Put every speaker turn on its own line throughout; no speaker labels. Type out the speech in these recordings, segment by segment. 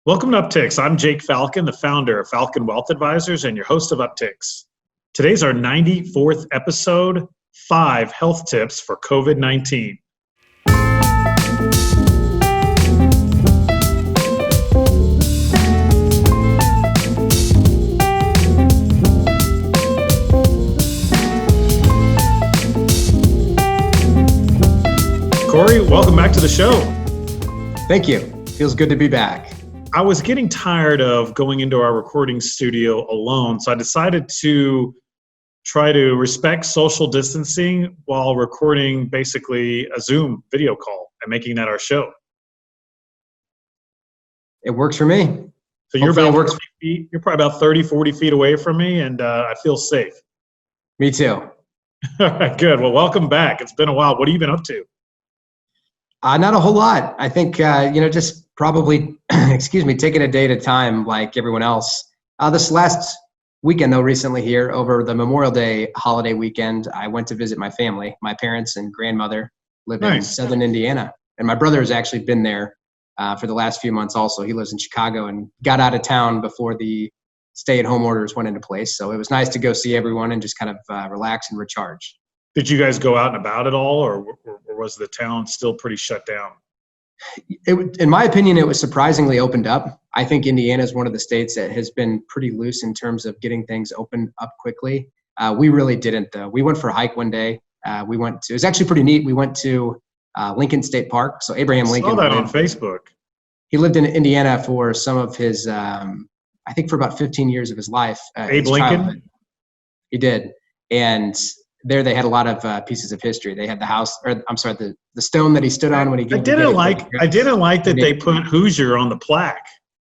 Welcome to Upticks. I'm Jake Falcon, the founder of Falcon Wealth Advisors and your host of Upticks. Today's our 94th episode, 5 health tips for COVID-19. Cory, welcome back to the show.
Thank you. Feels good to be back.
I was getting tired of going into our recording studio alone, so I decided to try to respect social distancing while recording basically a Zoom video call and making that our show.
It works for me.
So you're about 40 feet, you're probably about 30, 40 feet away from me, and I feel safe.
Me too.
All right, good. Well, welcome back. It's been a while. What have you been up to?
Not a whole lot. I think, just probably, taking a day at a time like everyone else. This last weekend, though, recently here, over the Memorial Day holiday weekend, I went to visit my family. My parents and grandmother live in southern Indiana. And my brother has actually been there for the last few months also. He lives in Chicago and got out of town before the stay-at-home orders went into place. So it was nice to go see everyone and just kind of relax and recharge.
Did you guys go out and about at all, or was the town still pretty shut down?
In my opinion, it was surprisingly opened up. I think Indiana is one of the states that has been pretty loose in terms of getting things opened up quickly. We really didn't, though. We went for a hike one day. It was actually pretty neat. We went to Lincoln State Park. So Abraham Lincoln.
I saw that on Facebook.
He lived in Indiana for some of his, I think for about 15 years of his life.
Abe Lincoln?
Childhood. He did. And there they had a lot of pieces of history. They had the house, or I'm sorry, the stone that he stood on when he.
I didn't like that they put Hoosier on the plaque.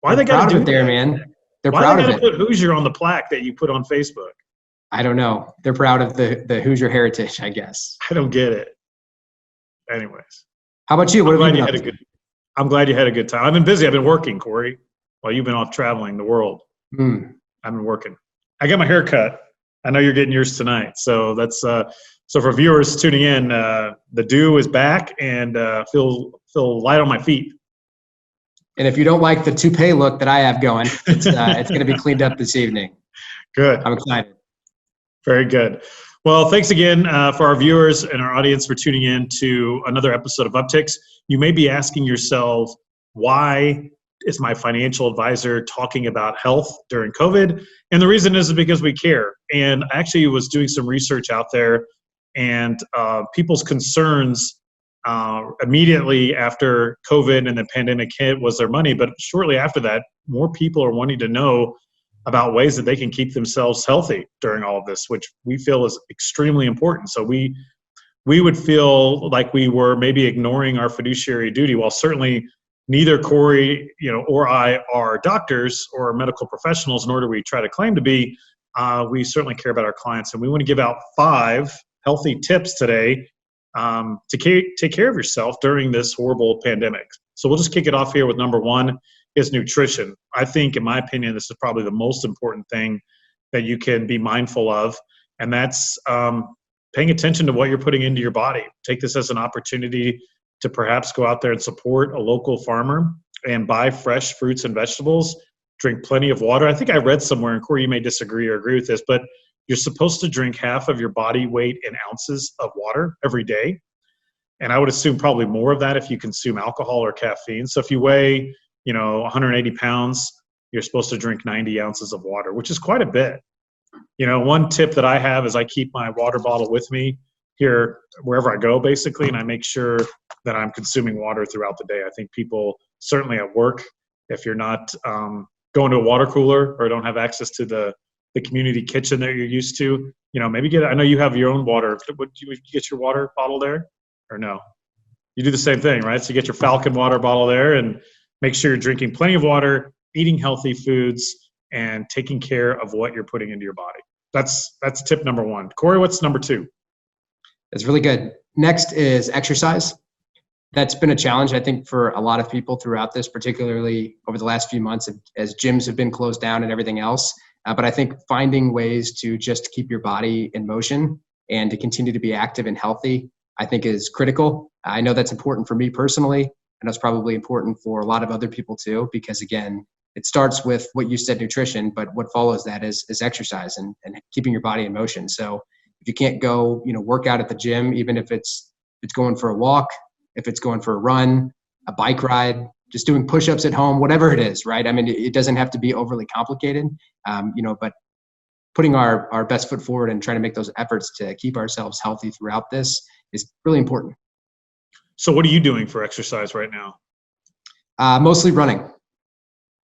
Why they got to do
it there, man? They're
Why
proud
they
of
got
it.
to put Hoosier on the plaque that you put on Facebook?
I don't know. They're proud of the Hoosier heritage, I guess.
I don't get it. Anyways,
how about you? What have you been up to?
I'm glad you had a good time. I've been busy. I've been working, Cory, while you've been off traveling the world. I've been working. I got my hair cut. I know you're getting yours tonight. So that's so for viewers tuning in, the dew is back and feel light on my feet.
And if you don't like the toupee look that I have going, it's going to be cleaned up this evening.
Good.
I'm excited.
Very good. Well, thanks again for our viewers and our audience for tuning in to another episode of Upticks. You may be asking yourself, why is my financial advisor talking about health during COVID? And the reason is because we care. And I actually was doing some research out there, and people's concerns immediately after COVID and the pandemic hit was their money. But shortly after that, more people are wanting to know about ways that they can keep themselves healthy during all of this, which we feel is extremely important. So we would feel like we were maybe ignoring our fiduciary duty, while certainly neither Cory, or I are doctors or medical professionals, nor do we try to claim to be. We certainly care about our clients, and we want to give out 5 healthy tips today to take care of yourself during this horrible pandemic. So we'll just kick it off here with number 1 is nutrition. I think, in my opinion, this is probably the most important thing that you can be mindful of, and that's paying attention to what you're putting into your body. Take this as an opportunity to perhaps go out there and support a local farmer and buy fresh fruits and vegetables, drink plenty of water. I think I read somewhere, and Cory, you may disagree or agree with this, but you're supposed to drink half of your body weight in ounces of water every day. And I would assume probably more of that if you consume alcohol or caffeine. So if you weigh, 180 pounds, you're supposed to drink 90 ounces of water, which is quite a bit. One tip that I have is I keep my water bottle with me here wherever I go, basically, and I make sure that I'm consuming water throughout the day. I think people, certainly at work, if you're not going to a water cooler or don't have access to the community kitchen that you're used to, maybe I know you have your own water. Would you get your water bottle there or no? You do the same thing, right? So you get your Falcon water bottle there and make sure you're drinking plenty of water, eating healthy foods, and taking care of what you're putting into your body. That's tip number 1. Cory, what's number 2?
That's really good. Next is exercise. That's been a challenge, I think, for a lot of people throughout this, particularly over the last few months as gyms have been closed down and everything else. But I think finding ways to just keep your body in motion and to continue to be active and healthy, I think is critical. I know that's important for me personally. I know it's probably important for a lot of other people too, because again, it starts with what you said, nutrition, but what follows that is exercise and keeping your body in motion. So if you can't go, work out at the gym, even if it's going for a walk, if it's going for a run, a bike ride, just doing push-ups at home, whatever it is, right? I mean, it doesn't have to be overly complicated, but putting our best foot forward and trying to make those efforts to keep ourselves healthy throughout this is really important.
So what are you doing for exercise right now?
Mostly running.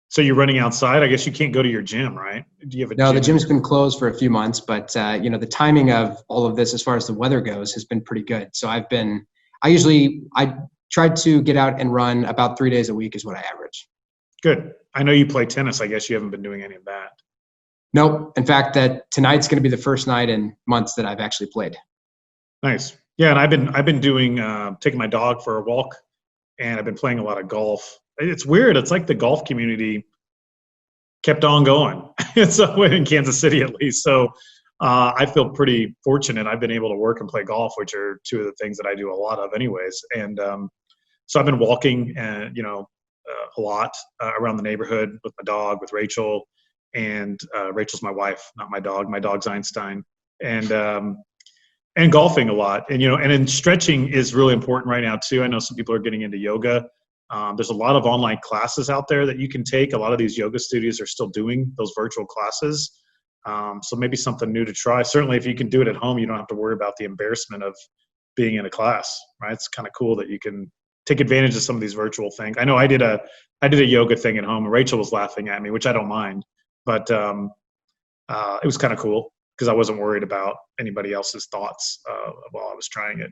So you're running outside? I guess you can't go to your gym, right? Do you have a
No,
gym?
the gym's been closed for a few months, but the timing of all of this as far as the weather goes has been pretty good. So I tried to get out and run about 3 days a week is what I average.
Good. I know you play tennis. I guess you haven't been doing any of that.
Nope. In fact, tonight's going to be the first night in months that I've actually played.
Nice. Yeah, and I've been doing taking my dog for a walk, and I've been playing a lot of golf. It's weird. It's like the golf community kept on going. So in Kansas City, at least. So I feel pretty fortunate. I've been able to work and play golf, which are two of the things that I do a lot of, anyways. And so I've been walking, a lot around the neighborhood with my dog, with Rachel, and Rachel's my wife, not my dog. My dog's Einstein, and golfing a lot. And and then stretching is really important right now too. I know some people are getting into yoga. There's a lot of online classes out there that you can take. A lot of these yoga studios are still doing those virtual classes. So maybe something new to try. Certainly if you can do it at home, you don't have to worry about the embarrassment of being in a class, right? It's kind of cool that you can take advantage of some of these virtual things. I know I did a yoga thing at home, and Rachel was laughing at me, which I don't mind, but it was kind of cool because I wasn't worried about anybody else's thoughts while I was trying it.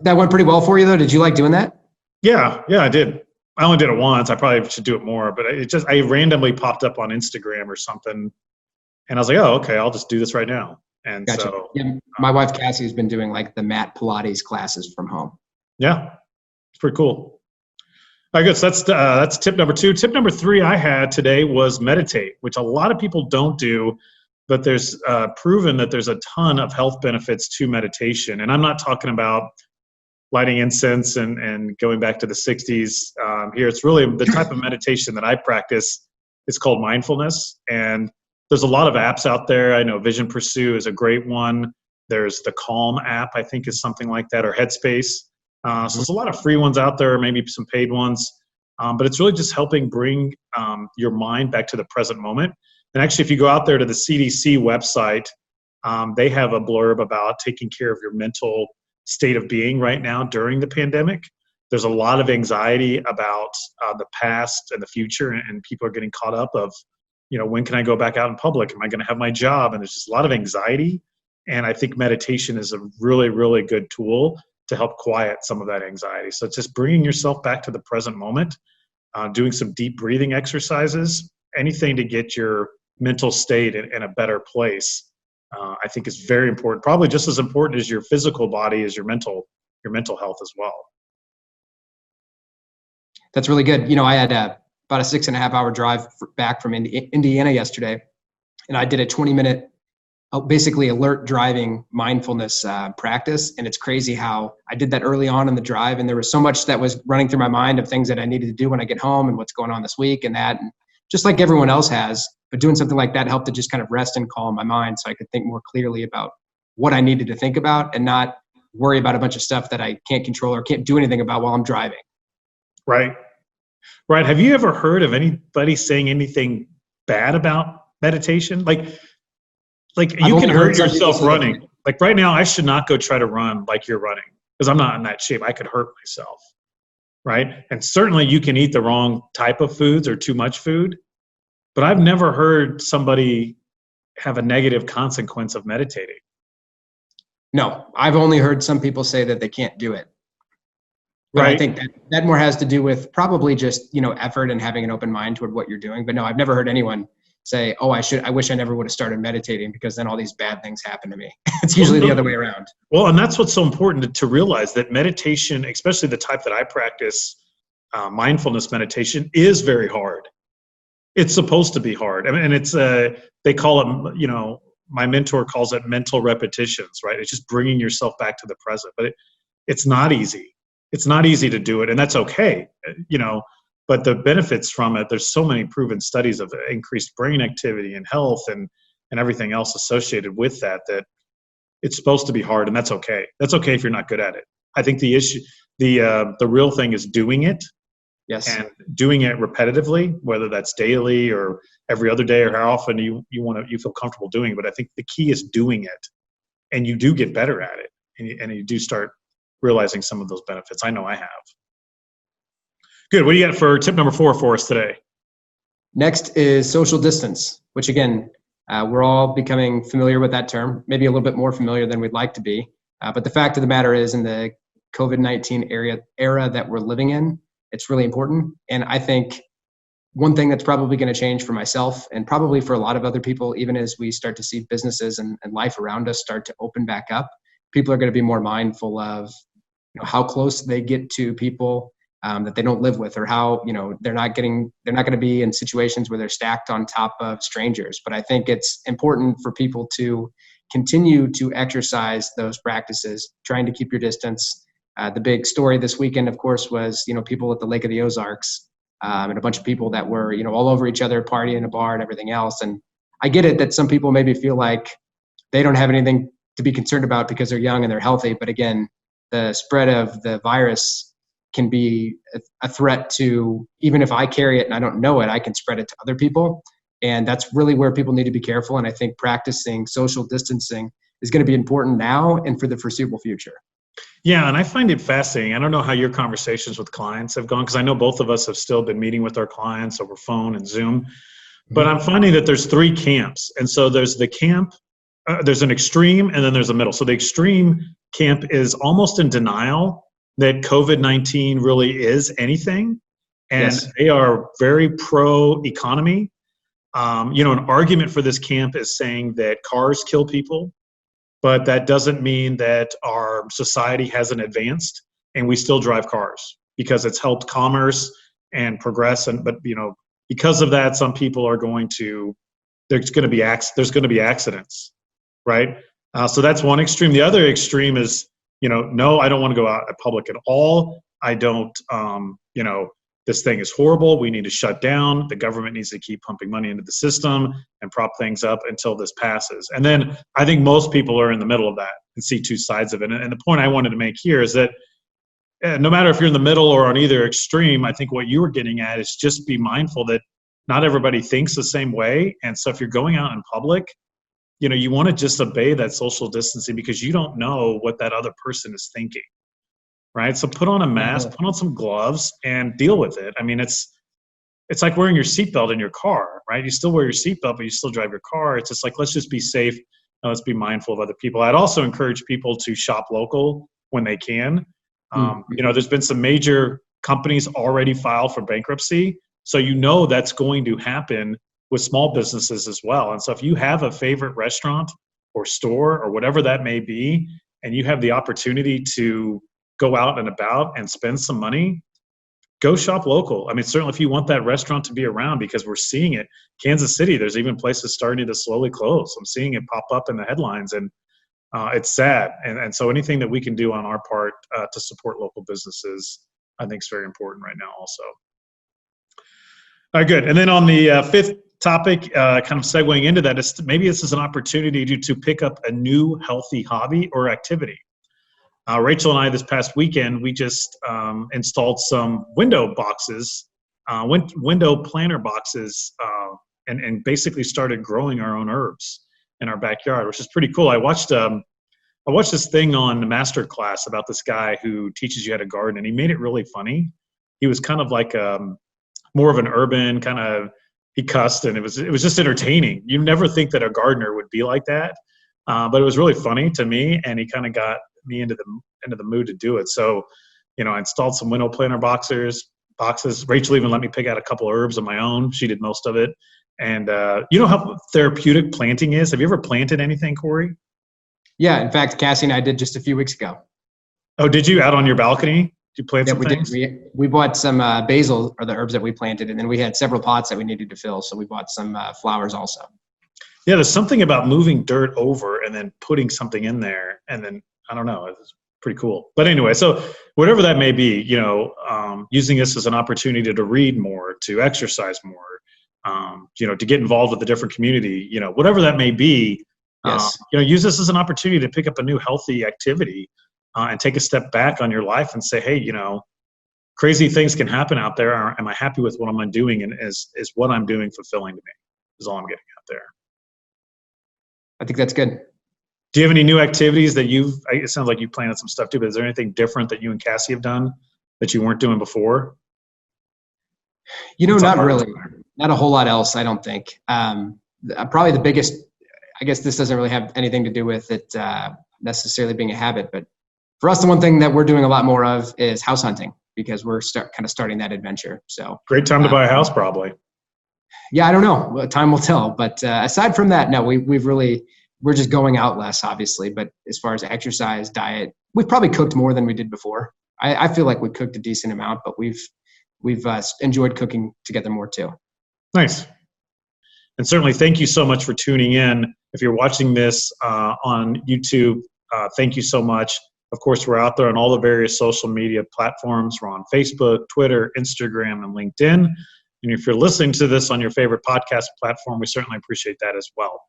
That went pretty well for you though. Did you like doing that?
Yeah, I did. I only did it once. I probably should do it more, but I randomly popped up on Instagram or something, and I was like, oh, okay, I'll just do this right now. And
gotcha.
So
yeah, my wife Cassie has been doing like the mat Pilates classes from home.
Yeah, it's pretty cool. All right, good. So that's tip number 2. Tip number 3 I had today was meditate, which a lot of people don't do, but there's proven that there's a ton of health benefits to meditation. And I'm not talking about lighting incense and going back to the 60s here. It's really the type of meditation that I practice. It's called mindfulness. And there's a lot of apps out there. I know Vision Pursue is a great one. There's the Calm app, I think is something like that, or Headspace. So there's a lot of free ones out there, maybe some paid ones. But it's really just helping bring your mind back to the present moment. And actually, if you go out there to the CDC website, they have a blurb about taking care of your mental state of being right now during the pandemic. There's a lot of anxiety about the past and the future, and people are getting caught up of, when can I go back out in public? Am I going to have my job? And there's just a lot of anxiety. And I think meditation is a really, really good tool to help quiet some of that anxiety. So it's just bringing yourself back to the present moment, doing some deep breathing exercises, anything to get your mental state in a better place, I think is very important. Probably just as important as your physical body is your mental health as well.
That's really good. I had about a 6.5-hour drive back from Indiana yesterday, and I did a 20-minute basically alert driving mindfulness practice. And it's crazy how I did that early on in the drive, and there was so much that was running through my mind of things that I needed to do when I get home and what's going on this week and that, and just like everyone else has. But doing something like that helped to just kind of rest and calm my mind so I could think more clearly about what I needed to think about and not worry about a bunch of stuff that I can't control or can't do anything about while I'm driving.
Right. Have you ever heard of anybody saying anything bad about meditation? Like you can hurt yourself running. Like right now, I should not go try to run like you're running because I'm not in that shape. I could hurt myself. Right. And certainly you can eat the wrong type of foods or too much food. But I've never heard somebody have a negative consequence of meditating.
No, I've only heard some people say that they can't do it. But
right.
I think that more has to do with probably just, effort and having an open mind toward what you're doing. But no, I've never heard anyone say, oh, I wish I never would have started meditating because then all these bad things happen to me. It's usually the other way around.
Well, and that's what's so important to realize, that meditation, especially the type that I practice, mindfulness meditation, is very hard. It's supposed to be hard. I mean, and it's, they call it, my mentor calls it mental repetitions, right? It's just bringing yourself back to the present, but it's not easy. it's not easy to do it, and that's okay, but the benefits from it, there's so many proven studies of increased brain activity and health and everything else associated with that it's supposed to be hard, and that's okay. That's okay if you're not good at it. I think the real thing is doing it.
Yes.
And doing it repetitively, whether that's daily or every other day or how often you feel comfortable doing it. But I think the key is doing it, and you do get better at it, and you do start realizing some of those benefits. I know I have. Good. What do you got for tip number 4 for us today?
Next is social distance, which again, we're all becoming familiar with that term, maybe a little bit more familiar than we'd like to be. But the fact of the matter is, in the COVID-19 era that we're living in, it's really important. And I think one thing that's probably going to change for myself and probably for a lot of other people, even as we start to see businesses and life around us start to open back up, people are going to be more mindful of how close they get to people that they don't live with, or how they're not going to be in situations where they're stacked on top of strangers. But I think it's important for people to continue to exercise those practices, trying to keep your distance. The big story this weekend, of course, was people at the Lake of the Ozarks, and a bunch of people that were all over each other, partying in a bar and everything else. And I get it that some people maybe feel like they don't have anything to be concerned about because they're young and they're healthy. But again, the spread of the virus can be a threat to, even if I carry it and I don't know it, I can spread it to other people. And that's really where people need to be careful. And I think practicing social distancing is going to be important now and for the foreseeable future.
Yeah, and I find it fascinating. I don't know how your conversations with clients have gone, because I know both of us have still been meeting with our clients over phone and Zoom. But I'm finding that there's 3 camps. And so there's the camp, there's an extreme, and then there's a middle. So the extreme camp is almost in denial that COVID-19 really is anything. And
Yes.
They are very pro-economy. An argument for this camp is saying that cars kill people, but that doesn't mean that our society hasn't advanced, and we still drive cars because it's helped commerce and progress. But because of that, some people are there's going to be accidents, right? So that's one extreme. The other extreme is, no, I don't want to go out in public at all. I don't, this thing is horrible. We need to shut down. The government needs to keep pumping money into the system and prop things up until this passes. And then I think most people are in the middle of that and see 2 sides of it. And the point I wanted to make here is that no matter if you're in the middle or on either extreme, I think what you were getting at is just be mindful that not everybody thinks the same way. And so if you're going out in public, you want to just obey that social distancing, because you don't know what that other person is thinking. Right? So put on a mask, put on some gloves, and deal with it. I mean, it's like wearing your seatbelt in your car, right? You still wear your seatbelt, but you still drive your car. It's just like, let's just be safe. And let's be mindful of other people. I'd also encourage people to shop local when they can. There's been some major companies already filed for bankruptcy. So that's going to happen with small businesses as well. And so if you have a favorite restaurant or store or whatever that may be, and you have the opportunity to go out and about and spend some money, go shop local. I mean, certainly if you want that restaurant to be around, because we're seeing it. Kansas City, there's even places starting to slowly close. I'm seeing it pop up in the headlines, and it's sad. And so anything that we can do on our part to support local businesses, I think is very important right now also. All right, good. And then on the 5th topic, kind of segueing into that, is maybe this is an opportunity to pick up a new healthy hobby or activity. Rachel and I, this past weekend, we just installed some window boxes, window planter boxes, and basically started growing our own herbs in our backyard, which is pretty cool. I watched this thing on the master class about this guy who teaches you how to garden, and he made it really funny. He was kind of like more of an urban kind of, he cussed, and it was just entertaining. You never think that a gardener would be like that, but it was really funny to me, and he kind of got me into the mood to do it. So, I installed some window planter boxes. Rachel even let me pick out a couple of herbs of my own. She did most of it. And you know how therapeutic planting is? Have you ever planted anything, Cory?
Yeah, in fact, Cassie and I did just a few weeks ago.
Oh, did you? Out on your balcony? Did you plant some things?
We bought some basil, or the herbs that we planted, and then we had several pots that we needed to fill, so we bought some flowers also.
Yeah, there's something about moving dirt over and then putting something in there, and then I don't know. pretty cool. But anyway, so whatever that may be, using this as an opportunity to read more, to exercise more, to get involved with the different community, whatever that may be,
Yes.
use this as an opportunity to pick up a new healthy activity and take a step back on your life and say, hey, crazy things can happen out there. Am I happy with what I'm doing? And is what I'm doing fulfilling to me is all I'm getting out there.
I think that's good.
Do you have any new activities that it sounds like you planted some stuff too, but is there anything different that you and Cassie have done that you weren't doing before?
Not really. Not a whole lot else, I don't think. Probably the biggest, I guess this doesn't really have anything to do with it necessarily being a habit, but for us, the one thing that we're doing a lot more of is house hunting, because we're kind of starting that adventure. So
great time to buy a house, probably.
Yeah, I don't know. Time will tell. But aside from that, no, we're just going out less, obviously. But as far as exercise, diet, we've probably cooked more than we did before. I feel like we cooked a decent amount, but we've enjoyed cooking together more too.
Nice. And certainly, thank you so much for tuning in. If you're watching this on YouTube, thank you so much. Of course, we're out there on all the various social media platforms. We're on Facebook, Twitter, Instagram, and LinkedIn. And if you're listening to this on your favorite podcast platform, we certainly appreciate that as well.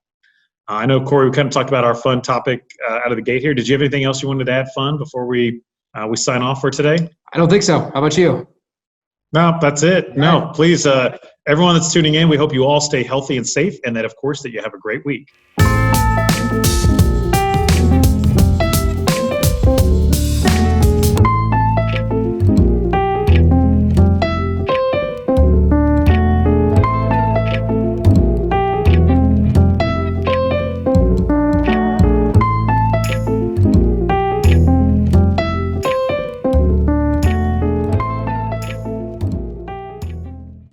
I know, Cory, we kind of talked about our fun topic out of the gate here. Did you have anything else you wanted to add fun before we sign off for today?
I don't think so. How about you?
No, that's it. No, please, everyone that's tuning in, we hope you all stay healthy and safe, and that, of course, that you have a great week.